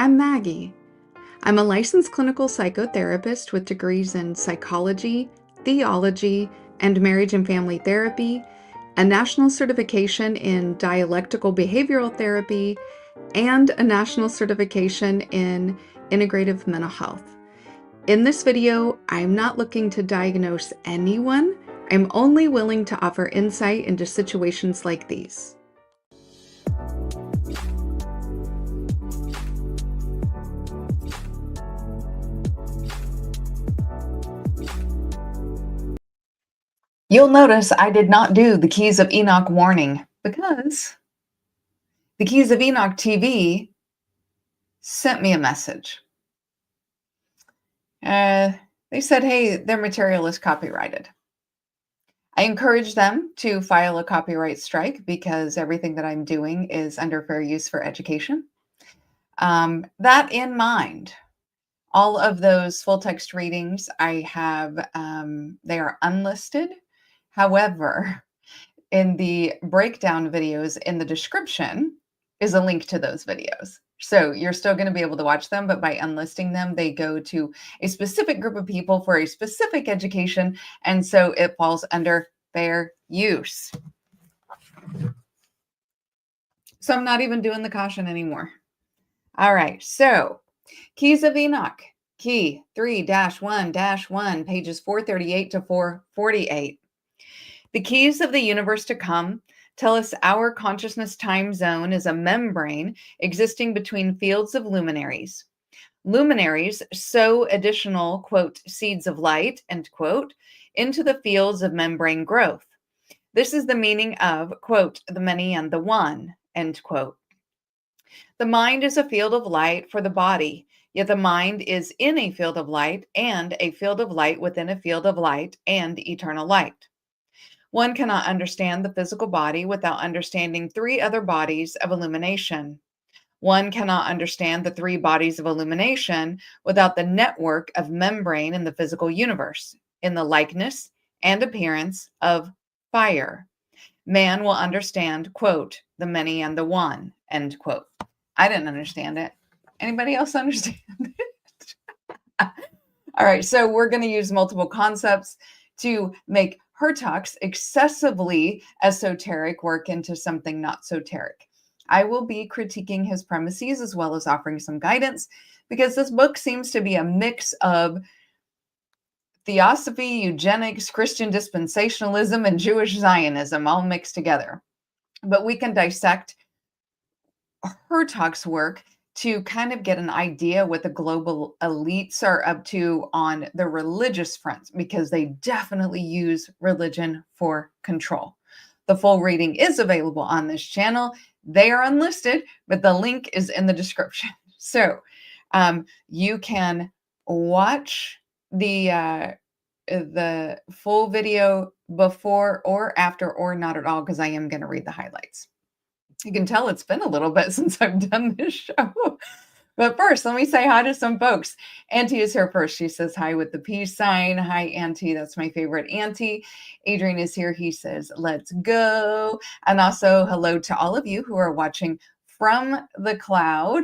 I'm Maggie. I'm a licensed clinical psychotherapist with degrees in psychology, theology, and marriage and family therapy, a national certification in dialectical behavioral therapy, and a national certification in integrative mental health. In this video, I'm not looking to diagnose anyone. I'm only willing to offer insight into situations like these. You'll notice I did not do the Keys of Enoch warning because the Keys of Enoch TV sent me a message. They said, hey, their material is copyrighted. I encourage them to file a copyright strike because everything that I'm doing is under fair use for education. That in mind, all of those full text readings I have, they are unlisted. However, in the breakdown videos in the description is a link to those videos. So you're still going to be able to watch them, but by unlisting them, they go to a specific group of people for a specific education. And so it falls under fair use. So I'm not even doing the caution anymore. All right. So Keys of Enoch, key 3-1-1, pages 438 to 448. The keys of the universe to come tell us our consciousness time zone is a membrane existing between fields of luminaries. Luminaries sow additional, quote, seeds of light, end quote, into the fields of membrane growth. This is the meaning of, quote, the many and the one, end quote. The mind is a field of light for the body, yet the mind is in a field of light and a field of light within a field of light and eternal light. One cannot understand the physical body without understanding three other bodies of illumination. One cannot understand the three bodies of illumination without the network of membrane in the physical universe, in the likeness and appearance of fire. Man will understand, quote, the many and the one, end quote. I didn't understand it. Anybody else understand it? All right, so we're going to use multiple concepts to make her talks excessively esoteric work into something not soteric. I will be critiquing his premises as well as offering some guidance because this book seems to be a mix of theosophy, eugenics, Christian dispensationalism, and Jewish Zionism all mixed together. But we can dissect her talks work to kind of get an idea what the global elites are up to on the religious front, because they definitely use religion for control. The full reading is available on this channel. They are unlisted, but the link is in the description. So you can watch the full video before or after, or not at all, because I am going to read the highlights. You can tell it's been a little bit since I've done this show. But first, let me say hi to some folks. Auntie is here first. She says hi with the peace sign. Hi, Auntie. That's my favorite Auntie. Adrian is here. He says, let's go. And also hello to all of you who are watching from the cloud.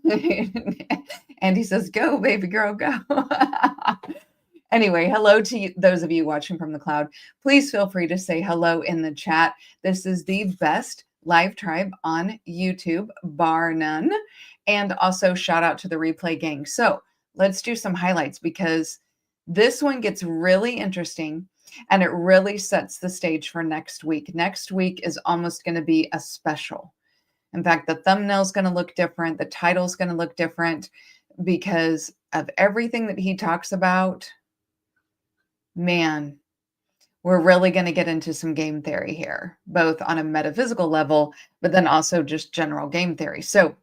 And he says, go, baby girl, go. Anyway, hello to those of you watching from the cloud. Please feel free to say hello in the chat. This is the best live tribe on YouTube, bar none. And also shout out to the replay gang. So let's do some highlights because this one gets really interesting and it really sets the stage for next week. Next week is almost going to be a special. In fact, the thumbnail is going to look different. The title is going to look different because of everything that he talks about. Man, we're really going to get into some game theory here, both on a metaphysical level, but then also just general game theory. So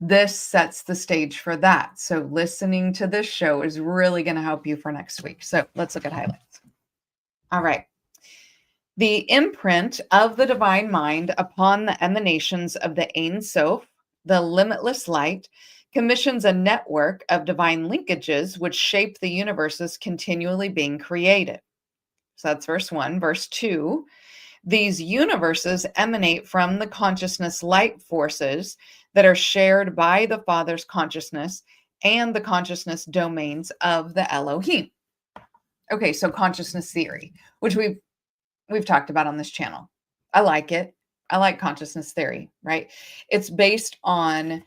this sets the stage for that. So listening to this show is really going to help you for next week. So let's look at highlights. All right. The imprint of the divine mind upon the emanations of the Ein Sof, the limitless light, commissions a network of divine linkages which shape the universes continually being created. So that's verse 1. Verse 2, These universes emanate from the consciousness light forces that are shared by the Father's consciousness and the consciousness domains of the Elohim. Okay, so consciousness theory, which we've talked about on this channel. I like it. I like consciousness theory, right? It's based on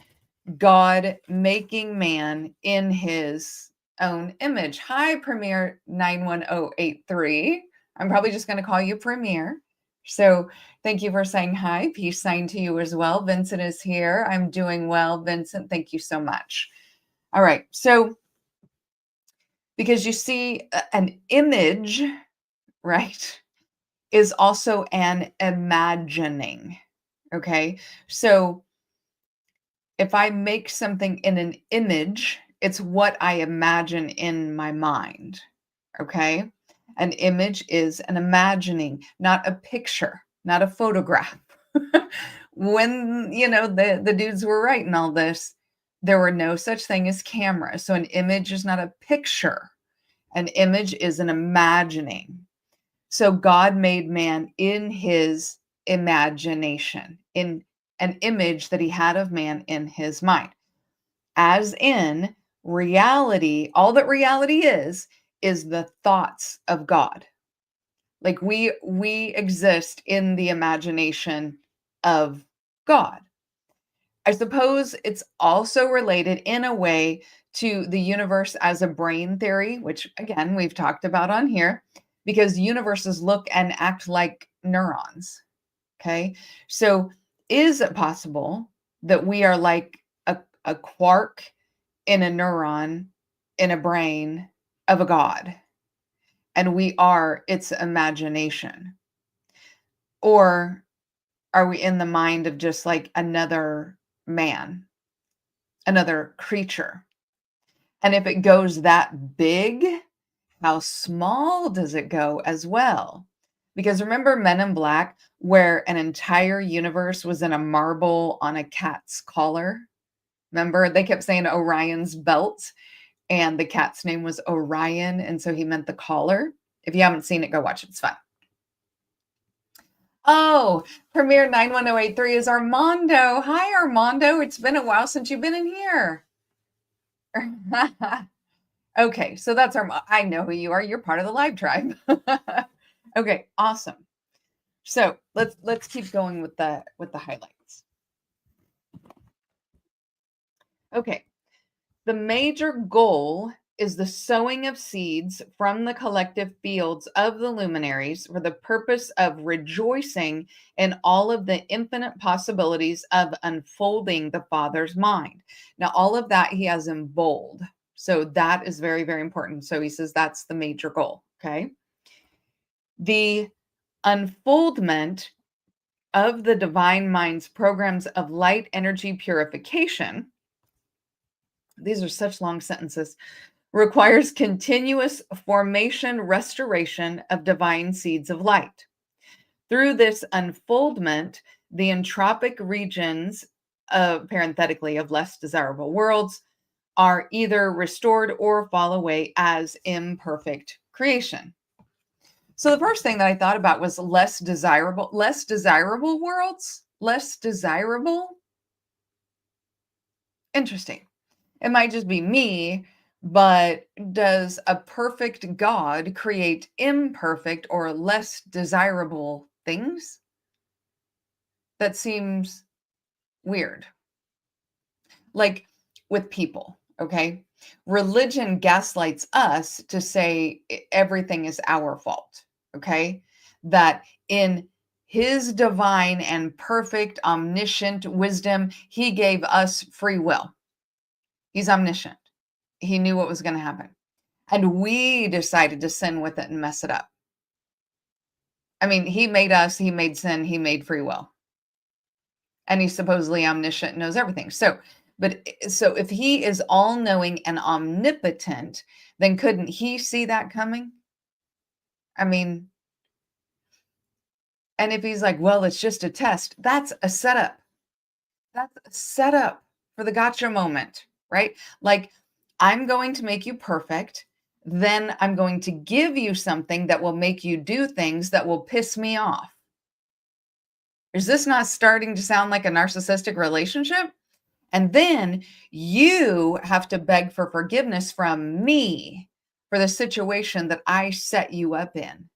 God making man in his own image. Hi, Premier 91083. I'm probably just going to call you Premier. So thank you for saying hi. Peace sign to you as well. Vincent is here. I'm doing well, Vincent. Thank you so much. All right. So because you see an image, right, is also an imagining. Okay. So if I make something in an image, it's what I imagine in my mind. Okay. An image is an imagining, not a picture, not a photograph. When, the dudes were writing all this, there were no such thing as cameras. So an image is not a picture. An image is an imagining. So God made man in his imagination, in an image that he had of man in his mind. As in reality, all that reality is the thoughts of God. Like we exist in the imagination of God. I suppose it's also related in a way to the universe as a brain theory, which again, we've talked about on here, because universes look and act like neurons. Okay. So is it possible that we are like a quark in a neuron in a brain of a God, and we are its imagination? Or are we in the mind of just like another man, another creature? And if it goes that big, how small does it go as well? Because remember Men in Black, where an entire universe was in a marble on a cat's collar? Remember, they kept saying Orion's belt, and the cat's name was Orion, and so he meant the collar. If you haven't seen it, go watch it. It's fun. Oh, Premier 91083 is Armando. Hi, Armando. It's been a while since you've been in here. Okay, so that's I know who you are. You're part of the live tribe. Okay, awesome. So let's keep going with the highlights. Okay, the major goal is the sowing of seeds from the collective fields of the luminaries for the purpose of rejoicing in all of the infinite possibilities of unfolding the Father's mind. Now, all of that he has in bold. So that is very, very important. So he says that's the major goal. Okay. The unfoldment of the divine mind's programs of light energy purification. These are such long sentences. Requires continuous formation, restoration of divine seeds of light. Through this unfoldment, the entropic regions, parenthetically, of less desirable worlds are either restored or fall away as imperfect creation. So the first thing that I thought about was less desirable worlds, less desirable. Interesting. It might just be me, but does a perfect God create imperfect or less desirable things? That seems weird. Like with people, okay? Religion gaslights us to say everything is our fault, okay? That in his divine and perfect omniscient wisdom, he gave us free will. He's omniscient. He knew what was going to happen. And we decided to sin with it and mess it up. I mean, he made us, he made sin, he made free will. And he's supposedly omniscient, knows everything. So if he is all-knowing and omnipotent, then couldn't he see that coming? I mean, and if he's like, well, it's just a test, that's a setup. That's a setup for the gotcha moment, right? Like, I'm going to make you perfect. Then I'm going to give you something that will make you do things that will piss me off. Is this not starting to sound like a narcissistic relationship? And then you have to beg for forgiveness from me for the situation that I set you up in.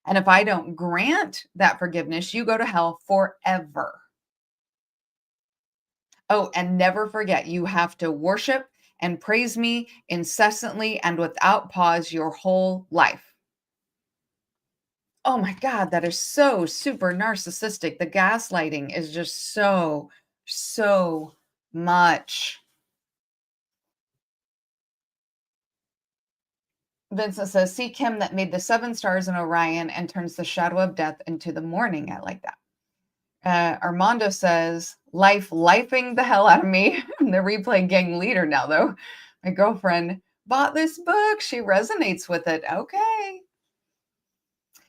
And if I don't grant that forgiveness, you go to hell forever. Oh, and never forget, you have to worship and praise me incessantly and without pause your whole life. Oh my God, that is so super narcissistic. The gaslighting is just so much. Vincent says, seek him that made the seven stars in Orion and turns the shadow of death into the morning. I like that. Armando says, lifing the hell out of me. I'm the replay gang leader now, though. My girlfriend bought this book. She resonates with it. Okay.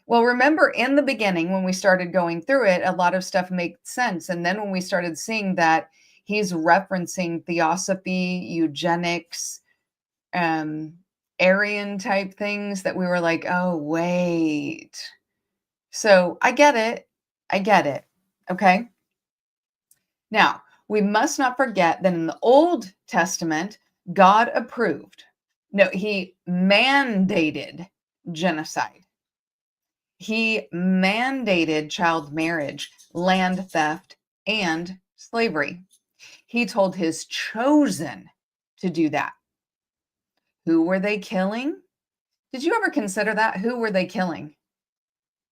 Well, remember in the beginning when we started going through it, a lot of stuff made sense. And then when we started seeing that he's referencing theosophy, eugenics, Aryan type things, that we were like, oh, wait. So I get it. I get it. Okay. Now, we must not forget that in the Old Testament, God approved. No, he mandated genocide. He mandated child marriage, land theft, and slavery. He told his chosen to do that. Who were they killing? Did you ever consider that? Who were they killing?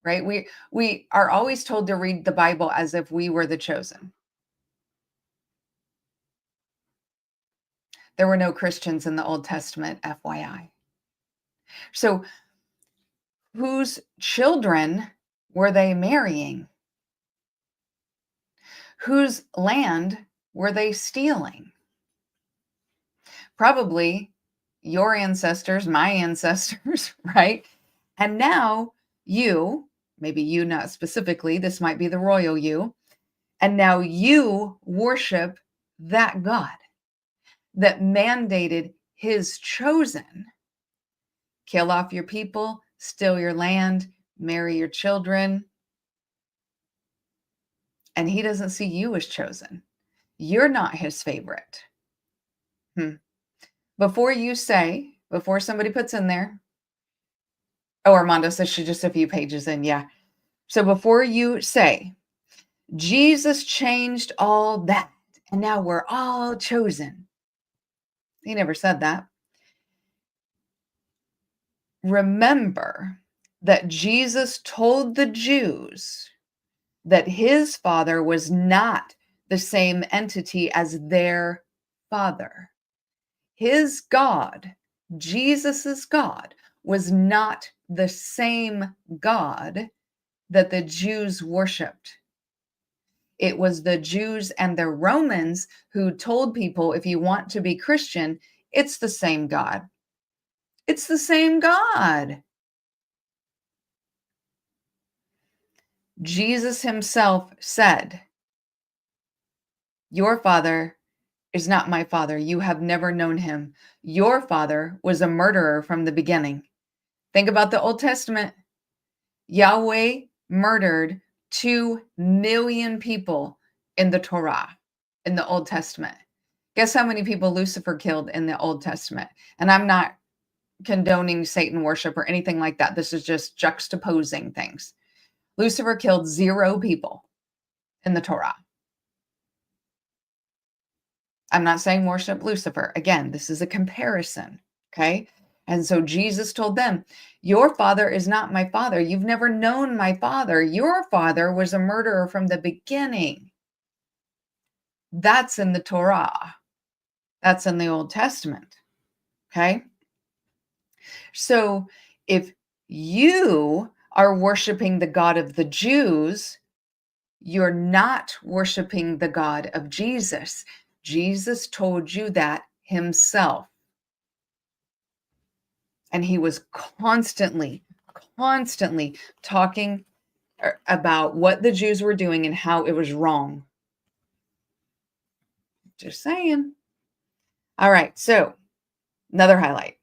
Right? We are always told to read the Bible as if we were the chosen. There were no Christians in the Old Testament, FYI. So, whose children were they marrying? Whose land were they stealing? Probably your ancestors, my ancestors, right? And now you, maybe you not specifically, this might be the royal you, and now you worship that God that mandated his chosen. Kill off your people, steal your land, marry your children. And he doesn't see you as chosen. You're not his favorite. Before somebody puts in there, oh, Armando says she's just a few pages in. Yeah. So before you say, Jesus changed all that, and now we're all chosen. He never said that. Remember that Jesus told the Jews that his father was not the same entity as their father. His God, Jesus's God, was not the same God that the Jews worshiped. It was the Jews and the Romans who told people, if you want to be Christian, it's the same God. It's the same God. Jesus himself said, your father is not my father. You have never known him. Your father was a murderer from the beginning. Think about the Old Testament. Yahweh murdered 2 million people in the Torah, in the Old Testament. Guess how many people Lucifer killed in the Old Testament? And I'm not condoning Satan worship or anything like that. This is just juxtaposing things. Lucifer killed 0 people in the Torah. I'm not saying worship Lucifer. Again, this is a comparison, okay? And so Jesus told them, your father is not my father. You've never known my father. Your father was a murderer from the beginning. That's in the Torah. That's in the Old Testament, okay? So if you are worshiping the God of the Jews, you're not worshiping the God of Jesus. Jesus told you that himself. And he was constantly talking about what the Jews were doing and how it was wrong. Just saying. All right, so another highlight.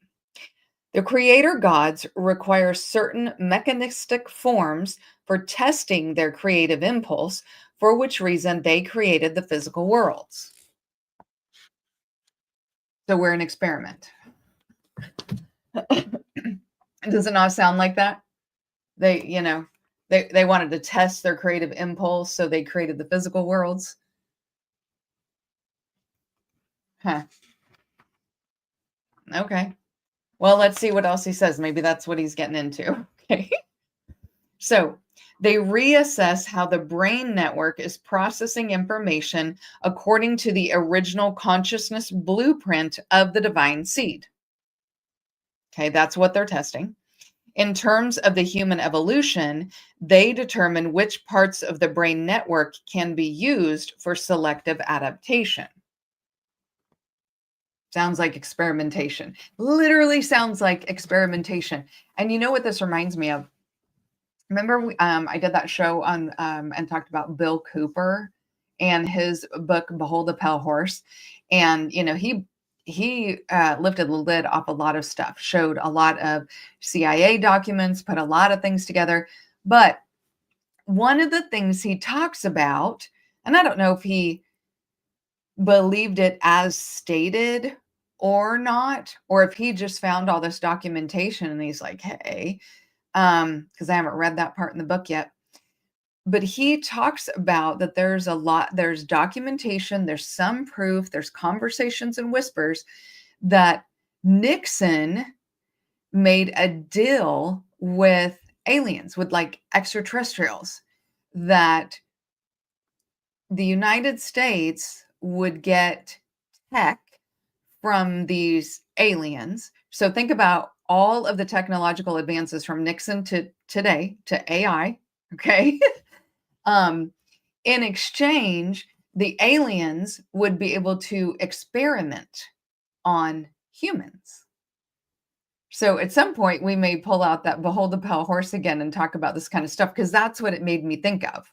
The creator gods require certain mechanistic forms for testing their creative impulse, for which reason they created the physical worlds. So we're an experiment. Does it not sound like that? They wanted to test their creative impulse, so they created the physical worlds. Huh. Okay. Well, let's see what else he says. Maybe that's what he's getting into. Okay. So they reassess how the brain network is processing information according to the original consciousness blueprint of the divine seed. Okay, that's what they're testing. In terms of the human evolution, they determine which parts of the brain network can be used for selective adaptation. Sounds like experimentation. Literally sounds like experimentation. And you know what this reminds me of? Remember, I did that show on and talked about Bill Cooper and his book Behold the Pale Horse, and he lifted the lid off a lot of stuff, showed a lot of CIA documents, put a lot of things together. But one of the things he talks about, and I don't know if he believed it as stated or not, or if he just found all this documentation and he's like, hey, because I haven't read that part in the book yet. But he talks about that there's documentation, there's some proof, there's conversations and whispers that Nixon made a deal with aliens, with like extraterrestrials, that the United States would get tech from these aliens. So think about all of the technological advances from Nixon to today to AI, okay? In exchange, the aliens would be able to experiment on humans. So at some point, we may pull out that Behold the Pale Horse again and talk about this kind of stuff, because that's what it made me think of.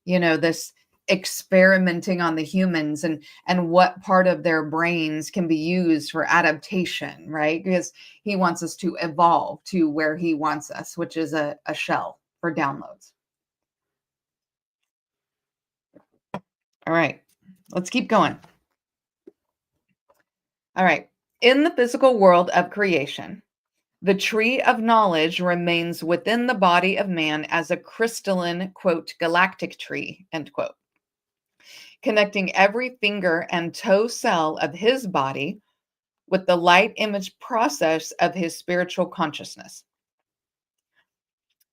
This experimenting on the humans and what part of their brains can be used for adaptation, right? Because he wants us to evolve to where he wants us, which is a shell for downloads. All right, let's keep going. All right. In the physical world of creation, the tree of knowledge remains within the body of man as a crystalline, quote, galactic tree, end quote, connecting every finger and toe cell of his body with the light image process of his spiritual consciousness.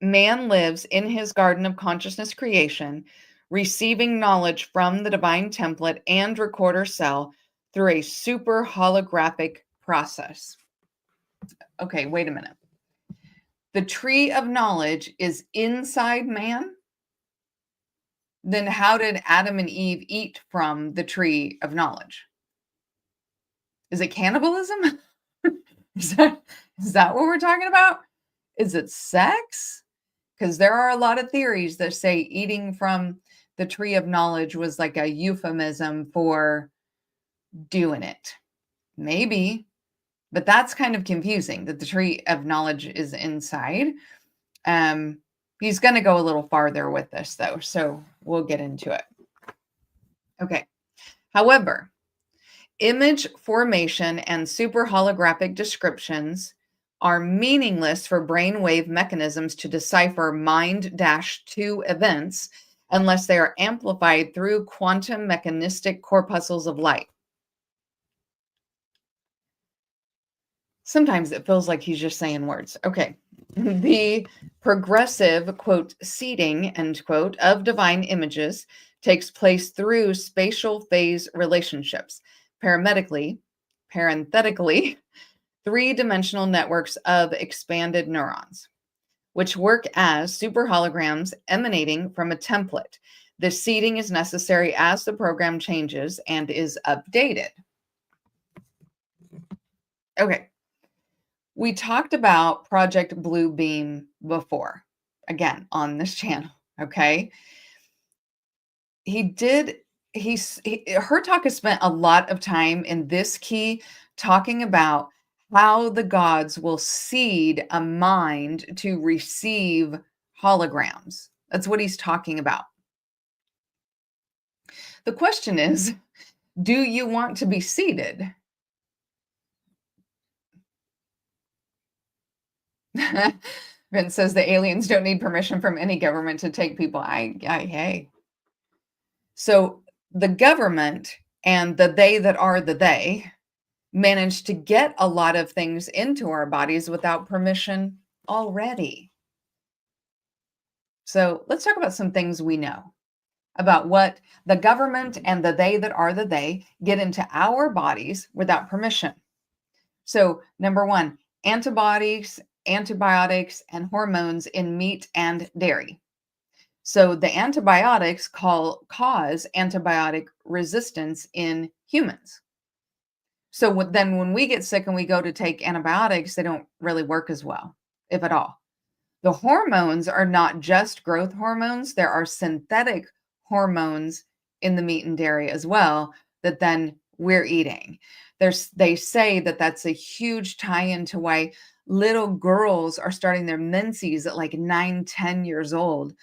Man lives in his garden of consciousness creation, receiving knowledge from the divine template and recorder cell through a super holographic process. Okay, wait a minute. The tree of knowledge is inside man? Then how did Adam and Eve eat from the tree of knowledge? Is it cannibalism? is that what we're talking about? Is it sex? Because there are a lot of theories that say eating from the tree of knowledge was like a euphemism for doing it. Maybe, but that's kind of confusing that the tree of knowledge is inside. He's going to go a little farther with this, though, so we'll get into it. Okay. However, image formation and super holographic descriptions are meaningless for brainwave mechanisms to decipher mind-2 events unless they are amplified through quantum mechanistic corpuscles of light. Sometimes it feels like he's just saying words. Okay. The progressive, quote, seeding, end quote, of divine images takes place through spatial phase relationships, parenthetically, three-dimensional networks of expanded neurons, which work as super holograms emanating from a template. The seeding is necessary as the program changes and is updated. Okay. We talked about Project Blue Beam before, again, on this channel, okay? Her talk has spent a lot of time in this key talking about how the gods will seed a mind to receive holograms. That's what he's talking about. The question is, do you want to be seated? Vince says the aliens don't need permission from any government to take people. Hey. So the government and the they that are the they managed to get a lot of things into our bodies without permission already. So let's talk about some things we know about what the government and the they that are the they get into our bodies without permission. So, number one, antibiotics, and hormones in meat and dairy. So, the antibiotics cause antibiotic resistance in humans. So then when we get sick and we go to take antibiotics, they don't really work as well, if at all. The hormones are not just growth hormones, there are synthetic hormones in the meat and dairy as well that then we're eating. They say that that's a huge tie-in to why little girls are starting their menses at like 9, 10 years old,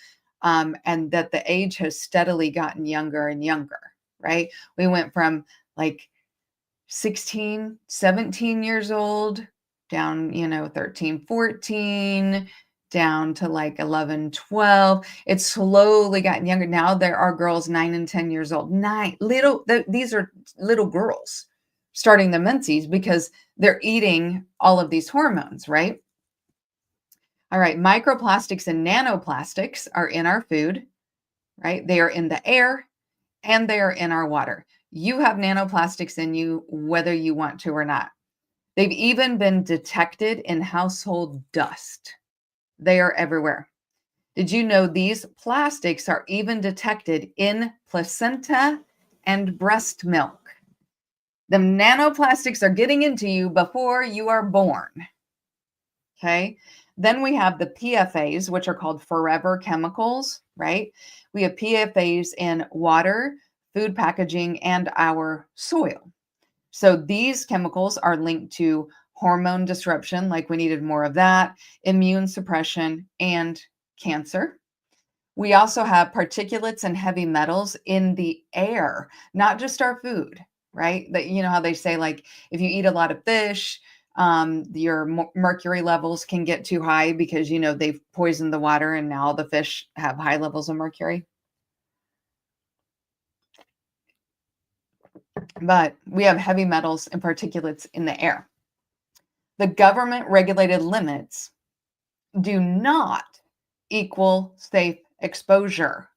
and that the age has steadily gotten younger and younger, right? We went from like 16, 17 years old, down, 13, 14, down to like 11, 12. It's slowly gotten younger. Now there are girls 9 and 10 years old. These are little girls starting the menses because they're eating all of these hormones, right? All right, microplastics and nanoplastics are in our food, right? They are in the air and they are in our water. You have nanoplastics in you, whether you want to or not. They've even been detected in household dust. They are everywhere. Did you know these plastics are even detected in placenta and breast milk? The nanoplastics are getting into you before you are born. Okay. Then we have the PFAs, which are called forever chemicals, right? We have PFAs in water, food packaging, and our soil. So these chemicals are linked to hormone disruption, like we needed more of that, immune suppression, and cancer. We also have particulates and heavy metals in the air, not just our food, right? That, you know how they say, like, if you eat a lot of fish, your mercury levels can get too high because, they've poisoned the water and now the fish have high levels of mercury. But we have heavy metals and particulates in the air. The government regulated limits do not equal safe exposure.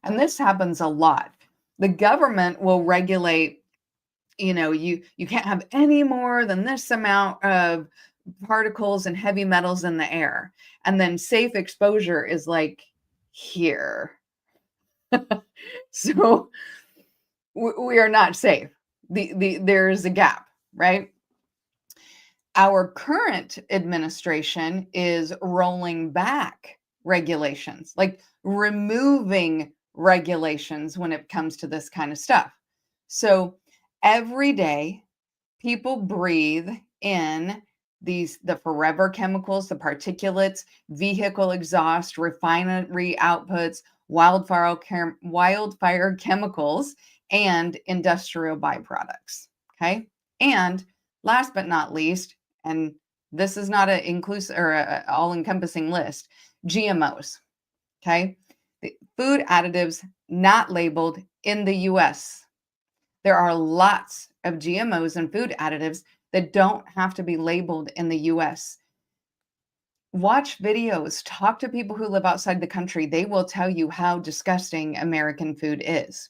And this happens a lot. The government will regulate, you can't have any more than this amount of particles and heavy metals in the air. And then safe exposure is like here. So we are not safe. There's a gap, right? Our current administration is rolling back regulations, like removing regulations when it comes to this kind of stuff. So every day, people breathe in the forever chemicals, the particulates, vehicle exhaust, refinery outputs, wildfire chemicals, and industrial byproducts. Okay. And last but not least, and this is not an inclusive or all-encompassing list, GMOs. Okay. The food additives not labeled in the US. There are lots of GMOs and food additives that don't have to be labeled in the US. Watch videos, talk to people who live outside the country. They will tell you how disgusting American food is.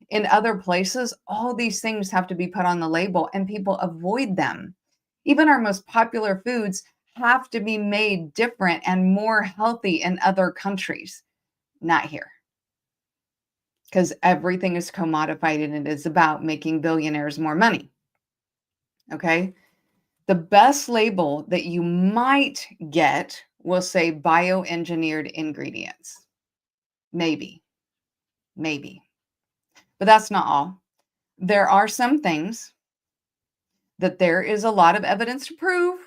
In other places, all these things have to be put on the label and people avoid them. Even our most popular foods have to be made different and more healthy in other countries, not here. Because everything is commodified and it is about making billionaires more money. Okay. The best label that you might get will say bioengineered ingredients. Maybe. But that's not all. There are some things that there is a lot of evidence to prove,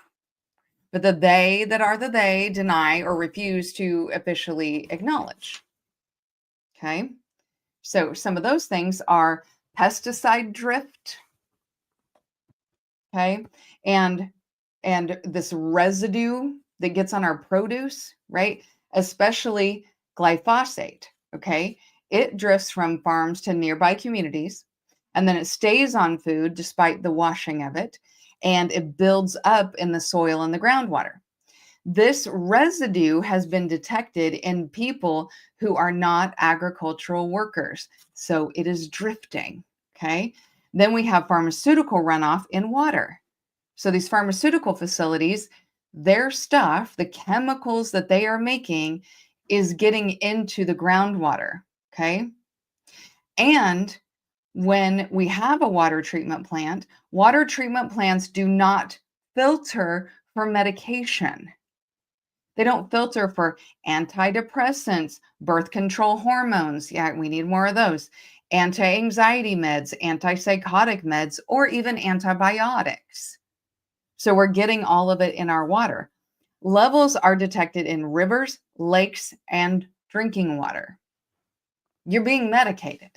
but the they that are the they deny or refuse to officially acknowledge. Okay. So some of those things are pesticide drift. Okay. And this residue that gets on our produce, right? Especially glyphosate. Okay. It drifts from farms to nearby communities, and then it stays on food despite the washing of it, and it builds up in the soil and the groundwater. This residue has been detected in people who are not agricultural workers. So it is drifting. Okay. Then we have pharmaceutical runoff in water. So these pharmaceutical facilities, their stuff, the chemicals that they are making, is getting into the groundwater. Okay. And when we have a water treatment plants do not filter for medication. They don't filter for antidepressants, birth control hormones. Yeah, we need more of those. Anti-anxiety meds, antipsychotic meds, or even antibiotics. So we're getting all of it in our water. Levels are detected in rivers, lakes, and drinking water. You're being medicated.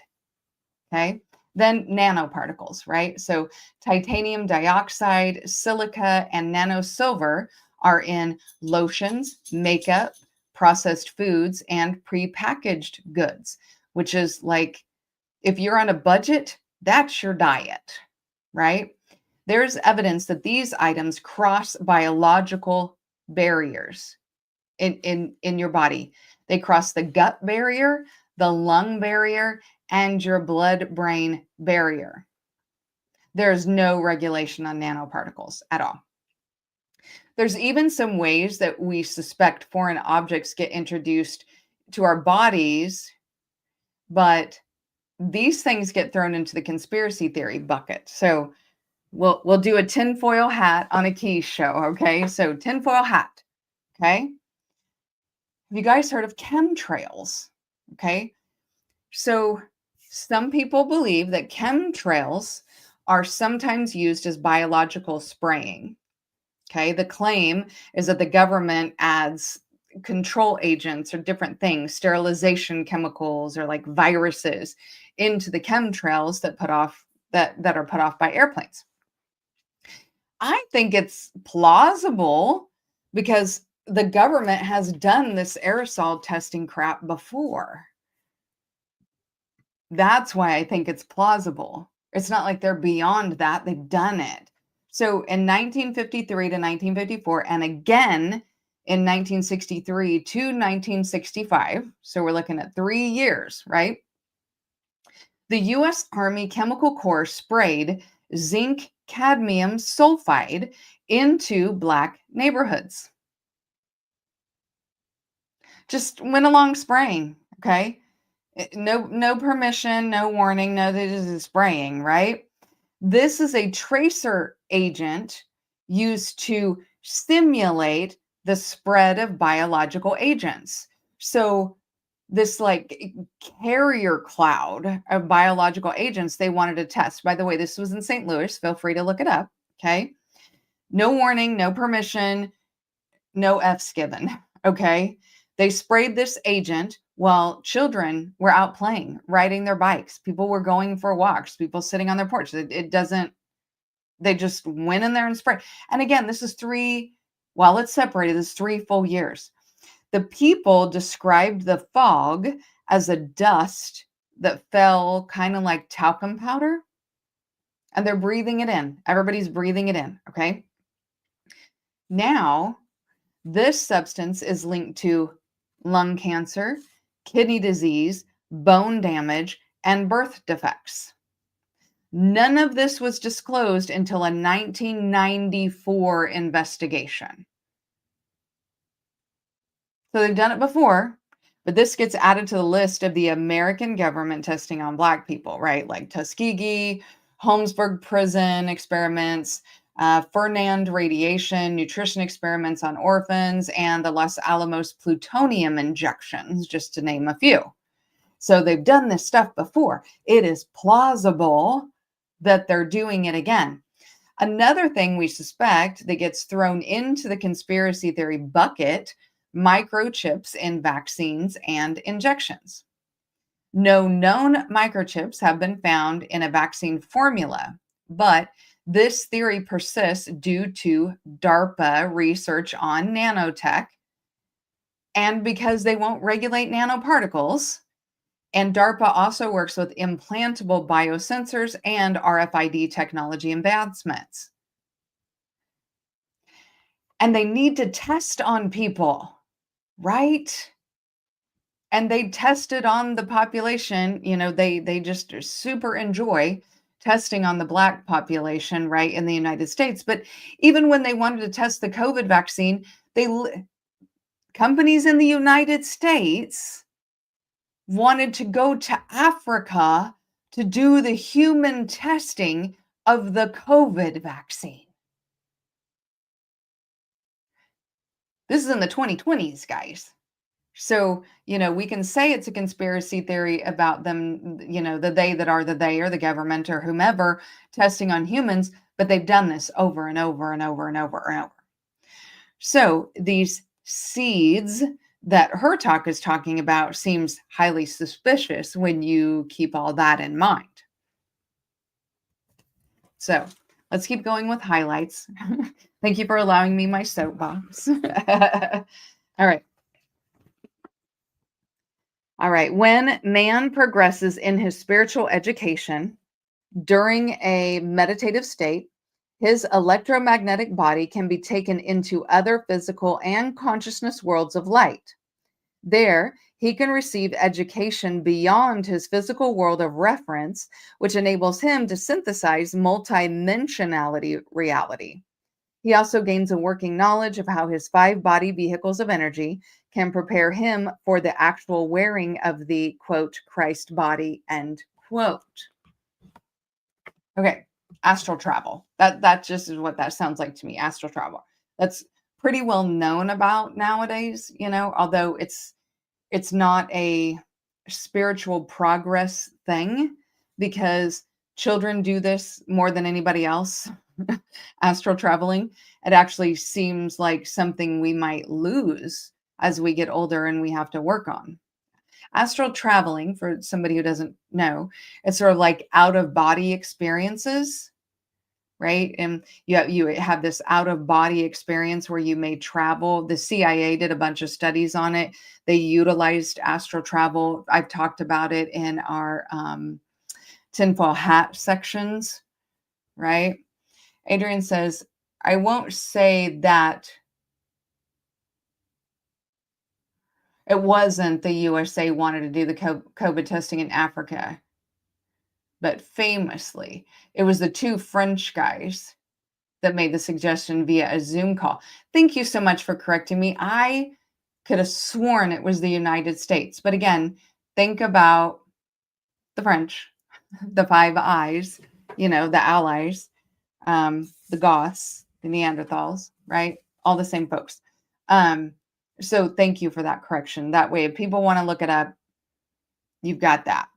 Okay. Then nanoparticles, right? So titanium dioxide, silica, and nanosilver are in lotions, makeup, processed foods, and prepackaged goods, which is like if you're on a budget, that's your diet, right? There's evidence that these items cross biological barriers in your body. They cross the gut barrier, the lung barrier, and your blood-brain barrier. There's no regulation on nanoparticles at all. There's even some ways that we suspect foreign objects get introduced to our bodies, but these things get thrown into the conspiracy theory bucket. So we'll do a tinfoil hat on a Key show, okay? So tinfoil hat, okay? Have you guys heard of chemtrails? Okay. So some people believe that chemtrails are sometimes used as biological spraying. Okay. The claim is that the government adds control agents or different things, sterilization chemicals or like viruses into the chemtrails that are put off by airplanes. I think it's plausible because the government has done this aerosol testing crap before. That's why I think it's plausible. It's not like they're beyond that. They've done it. So in 1953 to 1954, and again in 1963 to 1965, so we're looking at 3 years, right? The US Army Chemical Corps sprayed zinc cadmium sulfide into Black neighborhoods. Just went along spraying, okay? No permission, no warning, no, this is spraying, right? This is a tracer agent used to simulate the spread of biological agents. So this like carrier cloud of biological agents they wanted to test. By the way, this was in St. Louis. Feel free to look it up, okay? No warning, no permission, no F's given, okay? They sprayed this agent while children were out playing, riding their bikes. People were going for walks, people sitting on their porch. They just went in there and sprayed. And again, this is while it's separated, this is 3 full years. The people described the fog as a dust that fell kind of like talcum powder, and they're breathing it in. Everybody's breathing it in, okay? Now, this substance is linked to lung cancer, kidney disease, bone damage, and birth defects. None of this was disclosed until a 1994 investigation. So they've done it before, but this gets added to the list of the American government testing on Black people, right? Like Tuskegee, Holmesburg prison experiments, Fernand radiation, nutrition experiments on orphans, and the Los Alamos plutonium injections, just to name a few. So they've done this stuff before. It is plausible that they're doing it again. Another thing we suspect that gets thrown into the conspiracy theory bucket: microchips in vaccines and injections. No known microchips have been found in a vaccine formula, but this theory persists due to DARPA research on nanotech and because they won't regulate nanoparticles. And DARPA also works with implantable biosensors and RFID technology advancements. And they need to test on people, right? And they tested on the population. They just super enjoy testing on the Black population, right, in the United States. But even when they wanted to test the COVID vaccine, companies in the United States wanted to go to Africa to do the human testing of the COVID vaccine. This is in the 2020s, guys. So, we can say it's a conspiracy theory about them, the they that are the they or the government or whomever testing on humans, but they've done this over and over and over and over and over. So these seeds that her talk is talking about seems highly suspicious when you keep all that in mind. So let's keep going with highlights. Thank you for allowing me my soapbox. All right. All right. When man progresses in his spiritual education during a meditative state, his electromagnetic body can be taken into other physical and consciousness worlds of light. There, he can receive education beyond his physical world of reference, which enables him to synthesize multidimensionality reality. He also gains a working knowledge of how his 5 body vehicles of energy can prepare him for the actual wearing of the, quote, Christ body, end quote. Okay, astral travel. That just is what that sounds like to me, astral travel. That's pretty well known about nowadays, although it's not a spiritual progress thing because children do this more than anybody else. Astral traveling, it actually seems like something we might lose as we get older and we have to work on. Astral traveling, for somebody who doesn't know, it's sort of like out of body experiences, right? And you have this out of body experience where you may travel. The CIA did a bunch of studies on it. They utilized astral travel. I've talked about it in our tinfoil hat sections, right? Adrian says, I won't say that it wasn't the USA wanted to do the COVID testing in Africa, but famously, it was the 2 French guys that made the suggestion via a Zoom call. Thank you so much for correcting me. I could have sworn it was the United States. But again, think about the French, the 5 Eyes, the Allies, the Goths, the Neanderthals, right? All the same folks. So thank you for that correction. That way, if people want to look it up, you've got that.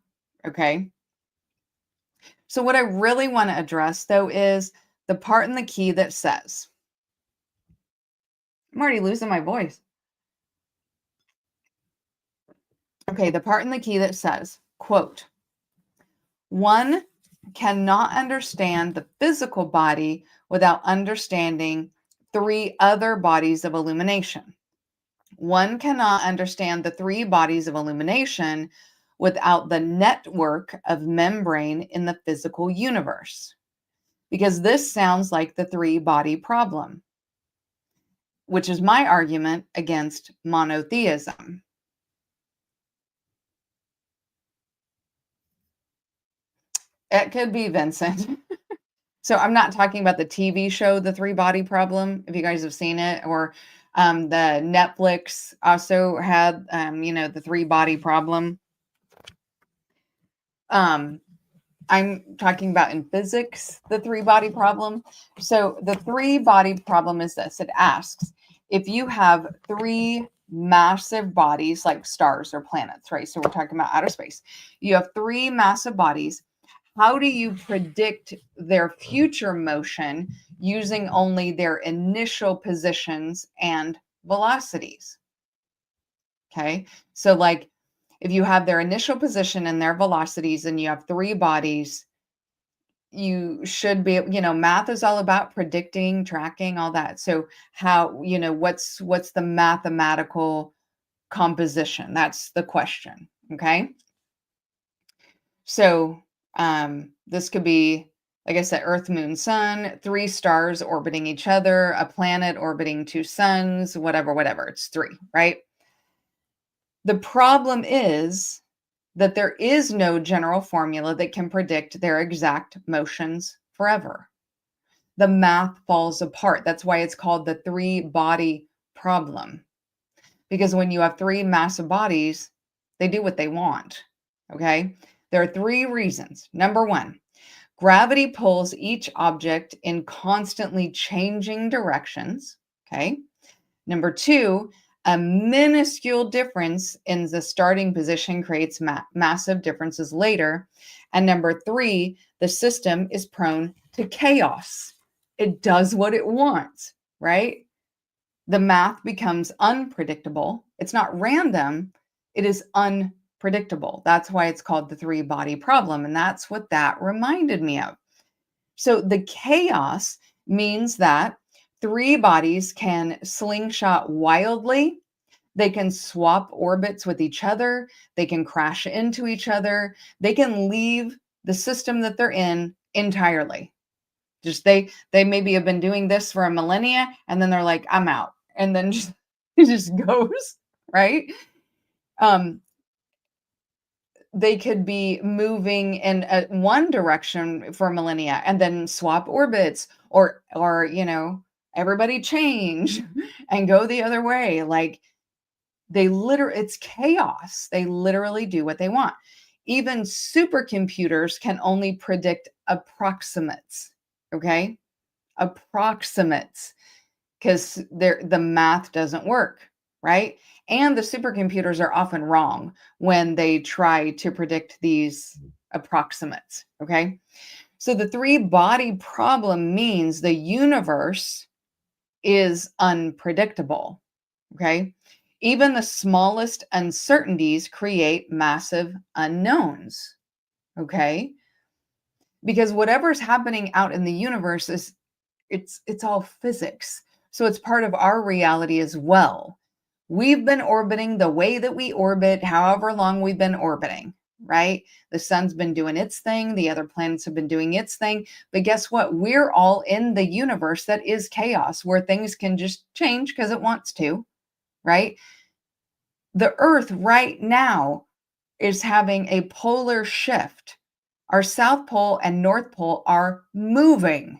Okay. So what I really want to address, though, is the part in the key that says, I'm already losing my voice. Okay, the part in the key that says, quote, one cannot understand the physical body without understanding 3 other bodies of illumination. One cannot understand the 3 bodies of illumination without the network of membrane in the physical universe. Because this sounds like the 3-body problem, which is my argument against monotheism. It could be Vincent. So I'm not talking about the TV show, The 3-Body Problem, if you guys have seen it, or the Netflix also had, the 3-body problem. I'm talking about in physics, the 3-body problem. So the 3-body problem is this. It asks, if you have 3 massive bodies like stars or planets, right? So we're talking about outer space. You have 3 massive bodies. how do you predict their future motion using only their initial positions and velocities? Okay. So, like, if you have their initial position and their velocities and you have three bodies, you should be, math is all about predicting, tracking, all that. So, how, what's the mathematical composition? That's the question. Okay. So, this could be, like I said, Earth, Moon, Sun, three stars orbiting each other, a planet orbiting two suns, whatever. It's three, right? The problem is that there is no general formula that can predict their exact motions forever. The math falls apart. That's why it's called the three body problem. Because when you have three massive bodies, they do what they want. Okay. There are three reasons. Number one, gravity pulls each object in constantly changing directions. Okay. Number two, a minuscule difference in the starting position creates massive differences later. And number three, the system is prone to chaos. It does what it wants, right? The math becomes unpredictable. It's not random, it is unpredictable. That's why it's called the three body problem. And that's what that reminded me of. So the chaos means that three bodies can slingshot wildly. They can swap orbits with each other. They can crash into each other. They can leave the system that they're in entirely. Just they maybe have been doing this for a millennia and then they're like, I'm out. And then just it just goes, right? They could be moving in one direction for millennia and then swap orbits or everybody change and go the other way. Like it's chaos. They literally do what they want. Even supercomputers can only predict approximates. Okay. Approximates, because the math doesn't work, right? And the supercomputers are often wrong when they try to predict these approximates, okay? So the three body problem means the universe is unpredictable, okay? Even the smallest uncertainties create massive unknowns, okay? Because whatever's happening out in the universe it's all physics. So it's part of our reality as well. We've been orbiting the way that we orbit, however long we've been orbiting, right? The sun's been doing its thing. The other planets have been doing its thing. But guess what? We're all in the universe that is chaos, where things can just change because it wants to, right? The Earth right now is having a polar shift. Our South Pole and North Pole are moving.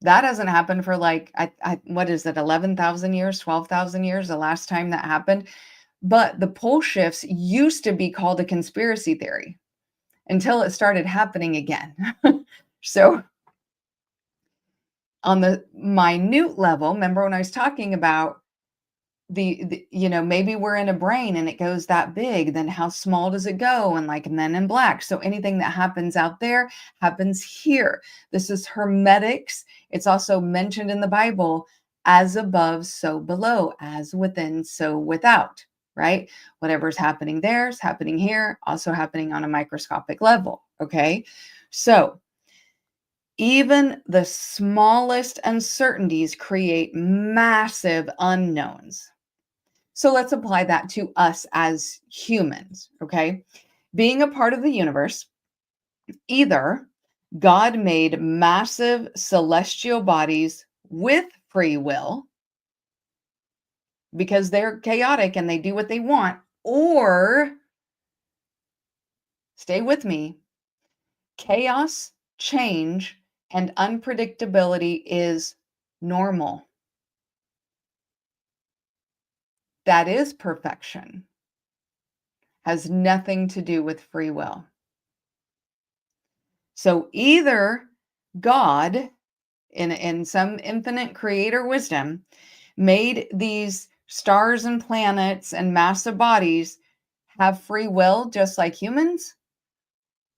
That hasn't happened for like, what is it, 11,000 years, 12,000 years, the last time that happened. But the pole shifts used to be called a conspiracy theory until it started happening again. So on the minute level, remember when I was talking about maybe we're in a brain and it goes that big, then how small does it go? And like Men in Black. So anything that happens out there happens here. This is hermetics. It's also mentioned in the Bible, as above, so below, as within, so without, right? Whatever's happening there is happening here, also happening on a microscopic level. Okay. So even the smallest uncertainties create massive unknowns. So let's apply that to us as humans, okay? Being a part of the universe, either God made massive celestial bodies with free will because they're chaotic and they do what they want, or, stay with me, chaos, change, and unpredictability is normal. That is perfection. Has nothing to do with free will. So either God, in some infinite creator wisdom, made these stars and planets and massive bodies have free will just like humans,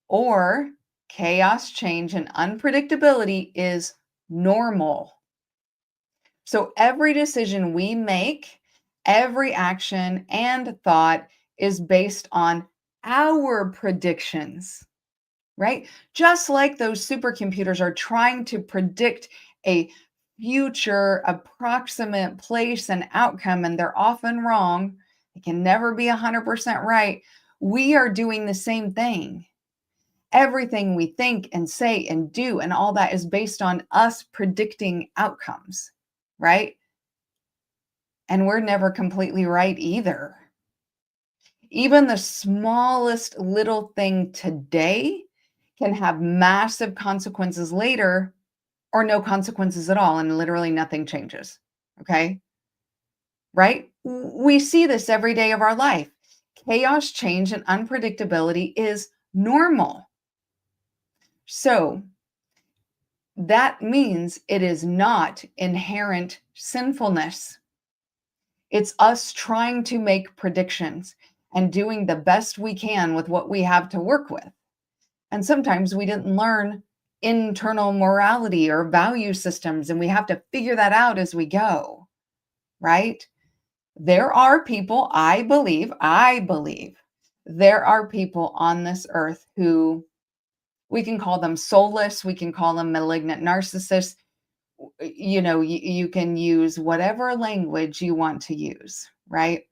or chaos, change, and unpredictability is normal. So every decision we make, every action and thought is based on our predictions, right? Just like those supercomputers are trying to predict a future approximate place and outcome, and they're often wrong. It can never be 100% right. We are doing the same thing. Everything we think and say and do and all that is based on us predicting outcomes, right? And we're never completely right either. Even the smallest little thing today can have massive consequences later or no consequences at all, and literally nothing changes. Okay. Right? We see this every day of our life. Chaos, change, and unpredictability is normal. So that means it is not inherent sinfulness. It's us trying to make predictions and doing the best we can with what we have to work with. And sometimes we didn't learn internal morality or value systems, and we have to figure that out as we go, right? There are people, I believe, there are people on this earth who we can call them soulless, we can call them malignant narcissists. You can use whatever language you want to use, right?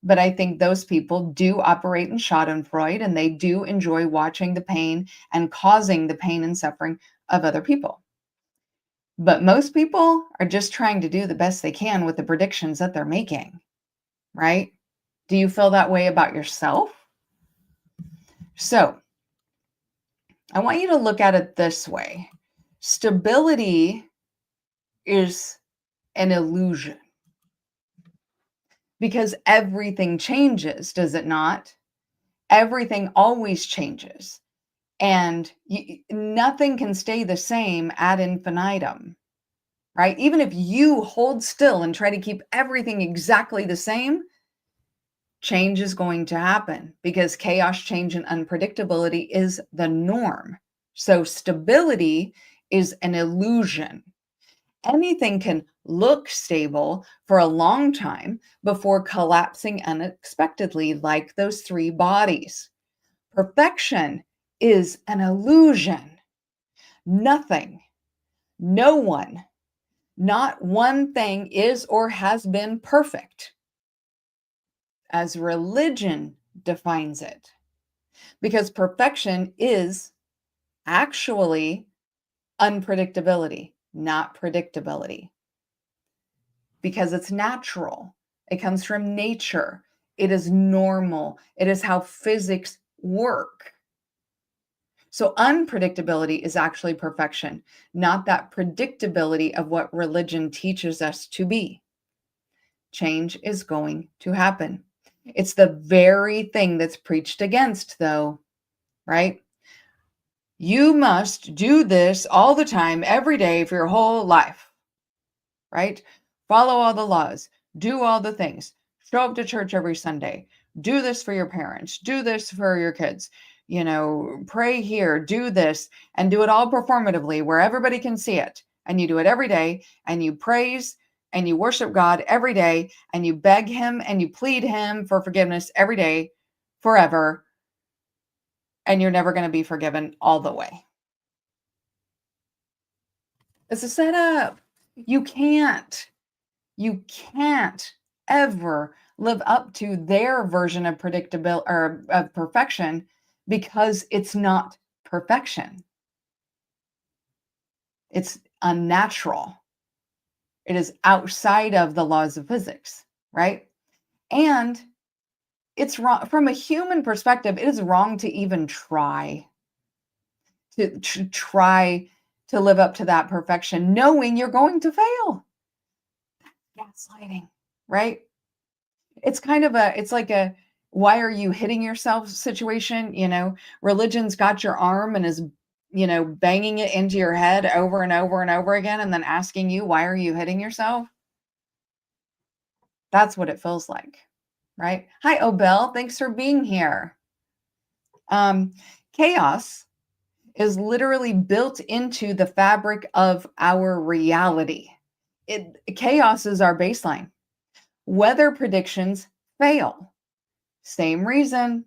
But I think those people do operate in Schadenfreude, and they do enjoy watching the pain and causing the pain and suffering of other people. But most people are just trying to do the best they can with the predictions that they're making, right? Do you feel that way about yourself? So I want you to look at it this way. Stability is an illusion because everything changes, does it not? Everything always changes. And nothing can stay the same ad infinitum, right? Even if you hold still and try to keep everything exactly the same, change is going to happen because chaos, change, and unpredictability is the norm. So stability is an illusion. Anything can look stable for a long time before collapsing unexpectedly, like those three bodies. Perfection is an illusion. Nothing, no one, not one thing is or has been perfect, as religion defines it, because perfection is actually unpredictability, not predictability, because it's natural. It comes from nature. It is normal. It is how physics work. So unpredictability is actually perfection, not that predictability of what religion teaches us to be. Change is going to happen. It's the very thing that's preached against, though, right? You must do this all the time, every day for your whole life, right? Follow all the laws, do all the things, show up to church every Sunday, do this for your parents, do this for your kids, pray here, do this, and do it all performatively where everybody can see it. And you do it every day, and you praise and you worship God every day, and you beg Him and you plead Him for forgiveness every day, forever, and you're never going to be forgiven all the way. It's a setup. You can't ever live up to their version of predictability or of perfection because it's not perfection. It's unnatural. It is outside of the laws of physics, right? And it's wrong from a human perspective. It is wrong to even try to live up to that perfection, knowing you're going to fail. Gaslighting, right? It's like a why are you hitting yourself situation. Religion's got your arm and is banging it into your head over and over and over again, and then asking you, why are you hitting yourself? That's what it feels like, right? Hi, Obel, thanks for being here. Chaos is literally built into the fabric of our reality. Chaos is our baseline. Weather predictions fail. Same reason,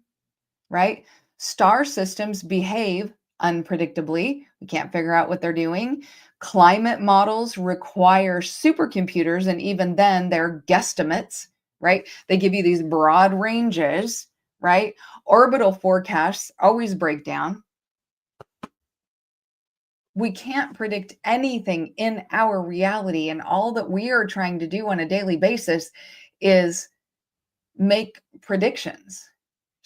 right? Star systems behave unpredictably. We can't figure out what they're doing. Climate models require supercomputers, and even then, they're guesstimates, right? They give you these broad ranges, right? Orbital forecasts always break down. We can't predict anything in our reality, and all that we are trying to do on a daily basis is make predictions.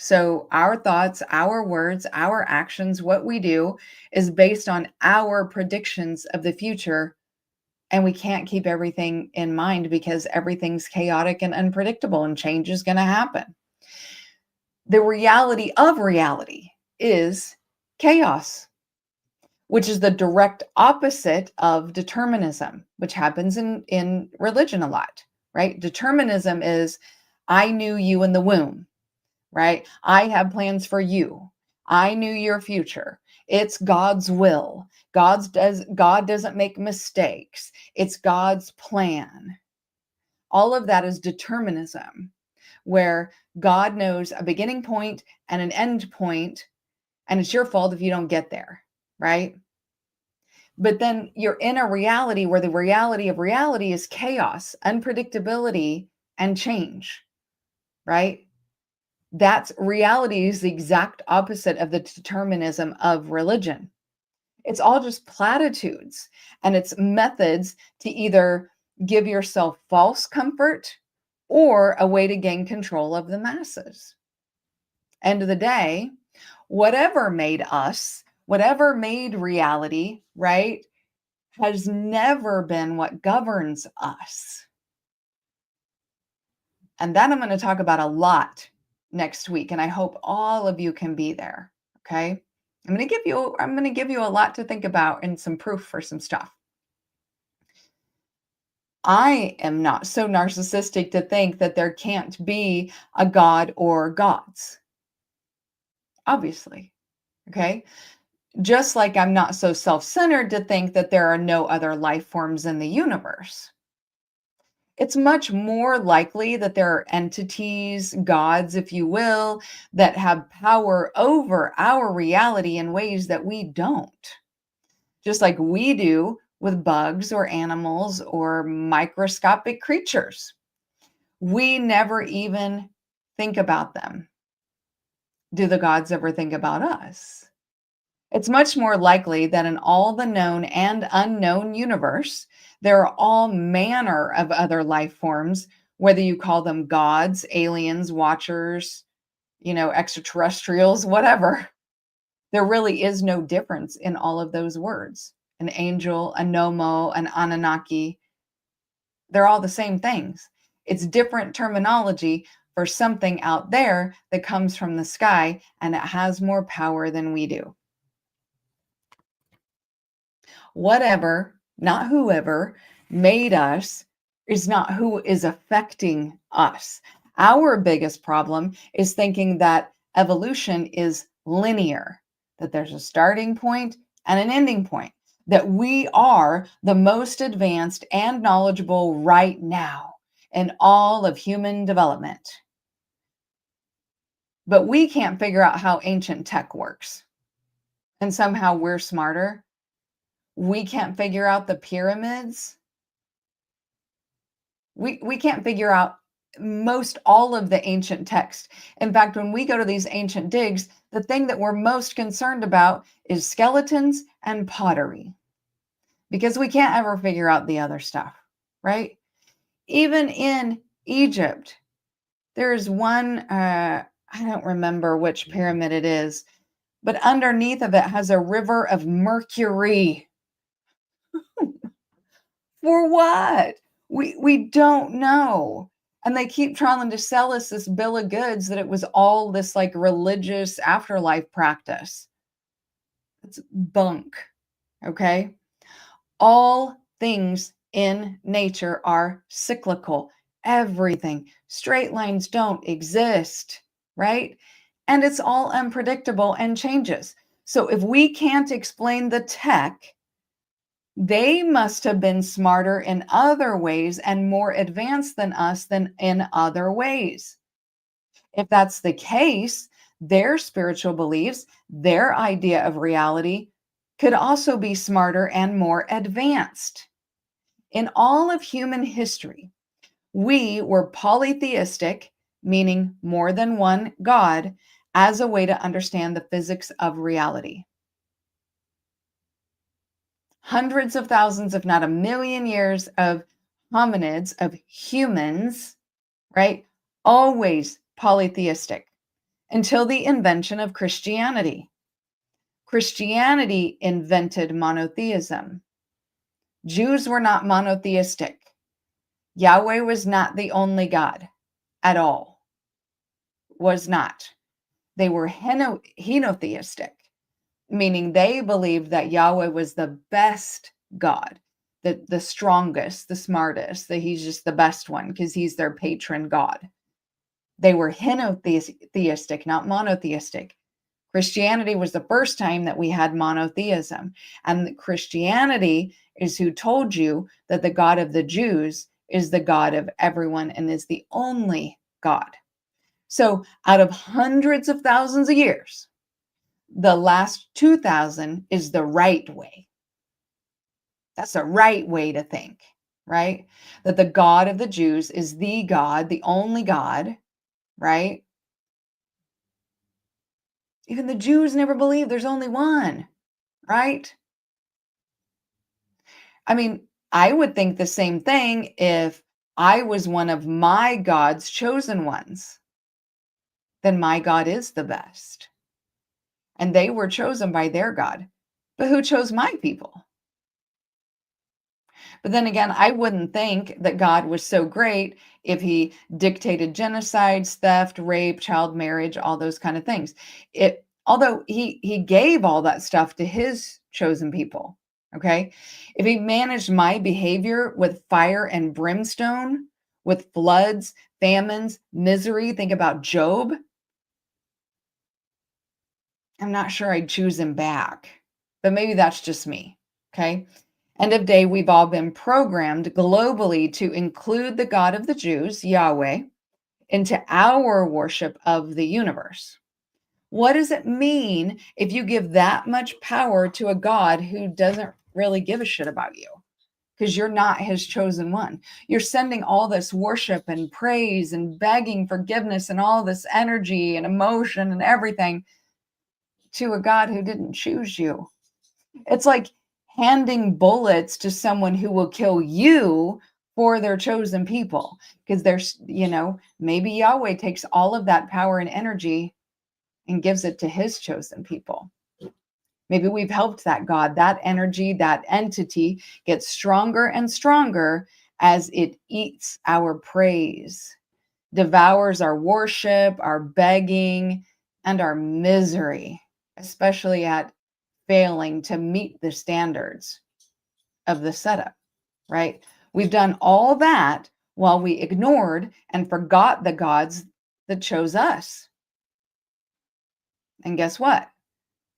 So our thoughts, our words, our actions, what we do is based on our predictions of the future. And we can't keep everything in mind because everything's chaotic and unpredictable, and change is going to happen. The reality of reality is chaos, which is the direct opposite of determinism, which happens in religion a lot, right? Determinism is, I knew you in the womb, right? I have plans for you. I knew your future. It's God's will. God doesn't make mistakes. It's God's plan. All of that is determinism, where God knows a beginning point and an end point, and it's your fault if you don't get there, right? But then you're in a reality where the reality of reality is chaos, unpredictability, and change, right? That's reality is the exact opposite of the determinism of religion. It's all just platitudes, and it's methods to either give yourself false comfort or a way to gain control of the masses. End of the day, whatever made us, whatever made reality, right, has never been what governs us. And that I'm going to talk about a lot next week, and I hope all of you can be there. Okay? I'm going to give you a lot to think about and some proof for some stuff. I am not so narcissistic to think that there can't be a God or gods. Obviously. Okay? Just like I'm not so self-centered to think that there are no other life forms in the universe. It's much more likely that there are entities, gods, if you will, that have power over our reality in ways that we don't. Just like we do with bugs or animals or microscopic creatures. We never even think about them. Do the gods ever think about us? It's much more likely that in all the known and unknown universe, there are all manner of other life forms, whether you call them gods, aliens, watchers, extraterrestrials, whatever. There really is no difference in all of those words. An angel, a Nomo, an Anunnaki, they're all the same things. It's different terminology for something out there that comes from the sky, and it has more power than we do. Whatever, not whoever, made us is not who is affecting us. Our biggest problem is thinking that evolution is linear, that there's a starting point and an ending point, that we are the most advanced and knowledgeable right now in all of human development. But we can't figure out how ancient tech works. And somehow we're smarter. We can't figure out the pyramids. We can't figure out most all of the ancient text. In fact, when we go to these ancient digs, the thing that we're most concerned about is skeletons and pottery, because we can't ever figure out the other stuff, right? Even in Egypt, there's one, I don't remember which pyramid it is, but underneath of it has a river of mercury. For what? We don't know. And they keep trying to sell us this bill of goods that it was all this like religious afterlife practice. It's bunk. Okay? All things in nature are cyclical. Everything. Straight lines don't exist, right? and it's all unpredictable and changes. So if we can't explain the tech, they must have been smarter in other ways and more advanced than us than in other ways. If that's the case, their spiritual beliefs, their idea of reality could also be smarter and more advanced. In all of human history, we were polytheistic, meaning more than one God, as a way to understand the physics of reality. Hundreds of thousands, if not a million years of hominids, of humans, right? Always polytheistic until the invention of Christianity. Christianity invented monotheism. Jews were not monotheistic. Yahweh was not the only God at all. Was not. They were henotheistic, meaning they believed that Yahweh was the best God, the strongest, the smartest, that he's just the best one because he's their patron God. They were henotheistic, not monotheistic. Christianity was the first time that we had monotheism. And Christianity is who told you that the God of the Jews is the God of everyone and is the only God. So out of hundreds of thousands of years, the last 2,000 is the right way. That's the right way to think, right? That the God of the Jews is the God, the only God, right? Even the Jews never believe there's only one, right? I mean, I would think the same thing if I was one of my God's chosen ones. Then my God is the best. And they were chosen by their God. But who chose my people? But then again, I wouldn't think that God was so great if he dictated genocides, theft, rape, child marriage, all those kind of things. Although he gave all that stuff to his chosen people, okay? If he managed my behavior with fire and brimstone, with floods, famines, misery, think about Job, I'm not sure I'd choose him back. But maybe that's just me, okay? End of day, we've all been programmed globally to include the God of the Jews, Yahweh, into our worship of the universe. What does it mean if you give that much power to a God who doesn't really give a shit about you? Because you're not his chosen one. You're sending all this worship and praise and begging forgiveness and all this energy and emotion and everything to a God who didn't choose you. It's like handing bullets to someone who will kill you for their chosen people. Because there's, maybe Yahweh takes all of that power and energy and gives it to his chosen people. Maybe we've helped that God, that energy, that entity get stronger and stronger as it eats our praise, devours our worship, our begging, and our misery, especially at failing to meet the standards of the setup, right? We've done all that while we ignored and forgot the gods that chose us. And guess what?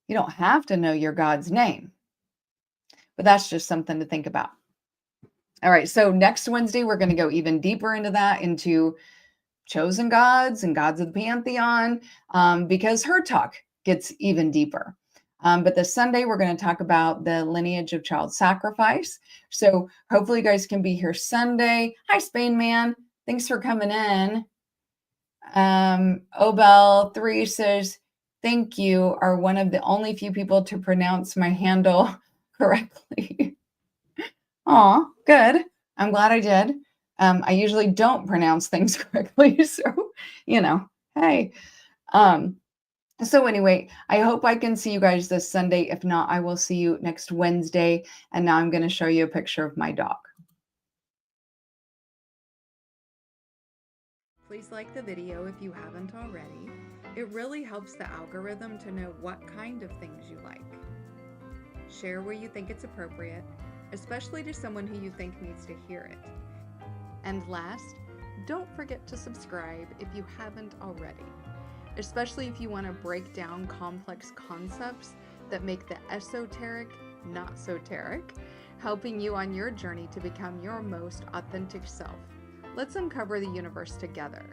You don't have to know your God's name, but that's just something to think about. All right, so next Wednesday, we're going to go even deeper into that, into chosen gods and gods of the pantheon, because her talk gets even deeper. But this Sunday, we're going to talk about the lineage of child sacrifice. So hopefully you guys can be here Sunday. Hi, Spain Man. Thanks for coming in. Obel3 says, thank you, are one of the only few people to pronounce my handle correctly. Aw, good. I'm glad I did. I usually don't pronounce things correctly. So, hey. So anyway, I hope I can see you guys this Sunday. If not, I will see you next Wednesday. And now I'm going to show you a picture of my dog. Please like the video if you haven't already. It really helps the algorithm to know what kind of things you like. Share where you think it's appropriate, especially to someone who you think needs to hear it. And last, don't forget to subscribe if you haven't already. especially if you want to break down complex concepts that make the esoteric not soteric, helping you on your journey to become your most authentic self. Let's uncover the universe together.